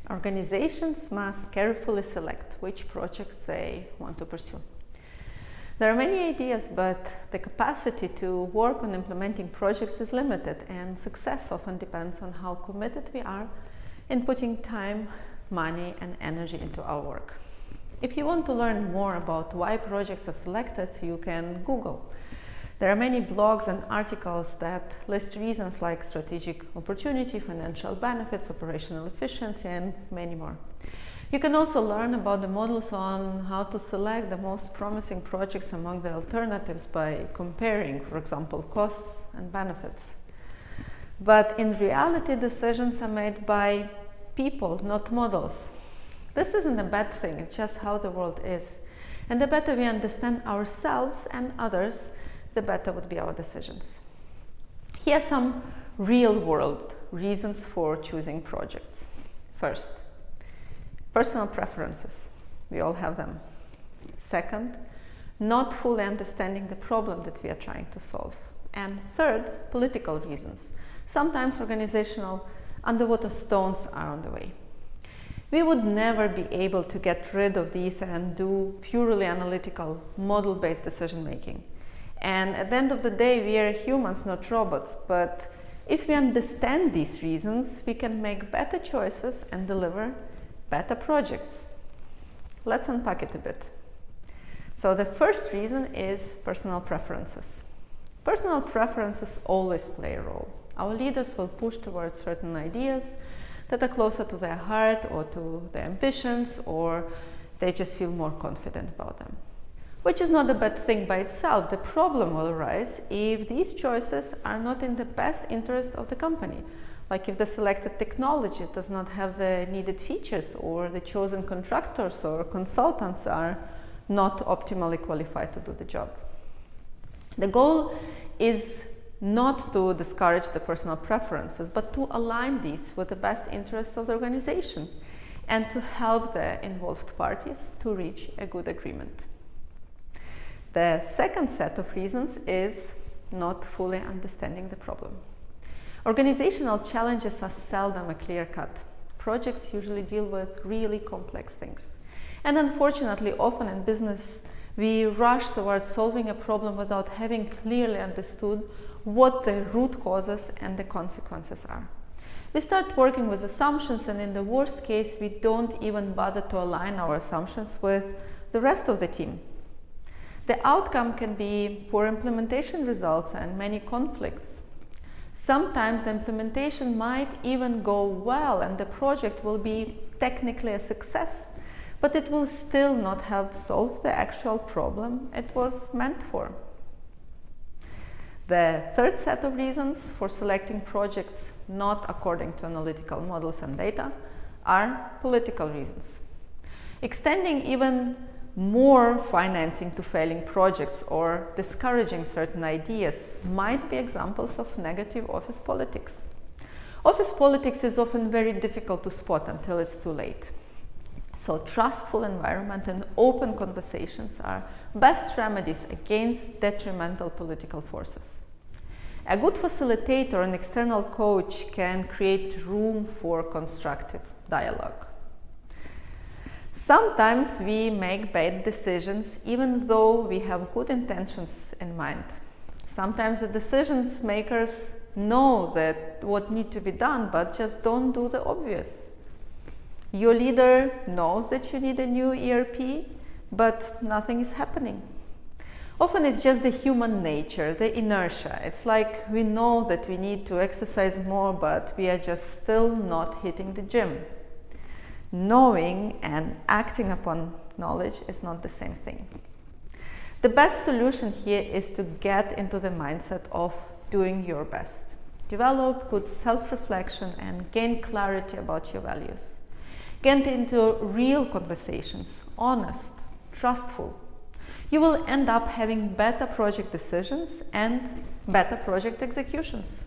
Organizations must carefully select which projects they want to pursue. There are many ideas, but the capacity to work on implementing projects is limited, and success often depends on how committed we are in putting time, money, and energy into our work. If you want to learn more about why projects are selected, you can Google. There are many blogs and articles that list reasons like strategic opportunity, financial benefits, operational efficiency, and many more. You can also learn about the models on how to select the most promising projects among the alternatives by comparing, for example, costs and benefits. But in reality, decisions are made by people, not models. This isn't a bad thing, it's just how the world is. And the better we understand ourselves and others, the better would be our decisions. Here are some real-world reasons for choosing projects. First, personal preferences. We all have them. Second, not fully understanding the problem that we are trying to solve. And third, political reasons. Sometimes organizational underwater stones are on the way. We would never be able to get rid of these and do purely analytical, model-based decision-making. And at the end of the day, we are humans, not robots. But if we understand these reasons, we can make better choices and deliver better projects. Let's unpack it a bit. So the first reason is personal preferences. Personal preferences always play a role. Our leaders will push towards certain ideas that are closer to their heart or to their ambitions, or they just feel more confident about them. Which is not a bad thing by itself. The problem will arise if these choices are not in the best interest of the company. Like if the selected technology does not have the needed features, or the chosen contractors or consultants are not optimally qualified to do the job. The goal is not to discourage the personal preferences, but to align these with the best interests of the organization and to help the involved parties to reach a good agreement. The second set of reasons is not fully understanding the problem. Organizational challenges are seldom a clear cut. Projects usually deal with really complex things. And unfortunately, often in business, we rush towards solving a problem without having clearly understood what the root causes and the consequences are. We start working with assumptions, and in the worst case, we don't even bother to align our assumptions with the rest of the team. The outcome can be poor implementation results and many conflicts. Sometimes the implementation might even go well and the project will be technically a success, but it will still not have solved the actual problem it was meant for. The third set of reasons for selecting projects not according to analytical models and data are political reasons. Extending even more financing to failing projects or discouraging certain ideas might be examples of negative office politics. Office politics is often very difficult to spot until it's too late. So trustful environment and open conversations are best remedies against detrimental political forces. A good facilitator and external coach can create room for constructive dialogue. Sometimes we make bad decisions even though we have good intentions in mind. Sometimes the decision makers know that what needs to be done, but just don't do the obvious. Your leader knows that you need a new ERP, but nothing is happening. Often it's just the human nature, the inertia. It's like we know that we need to exercise more, but we are just still not hitting the gym. Knowing and acting upon knowledge is not the same thing. The best solution here is to get into the mindset of doing your best. Develop good self-reflection and gain clarity about your values. Get into real conversations, honest, trustful. You will end up having better project decisions and better project executions.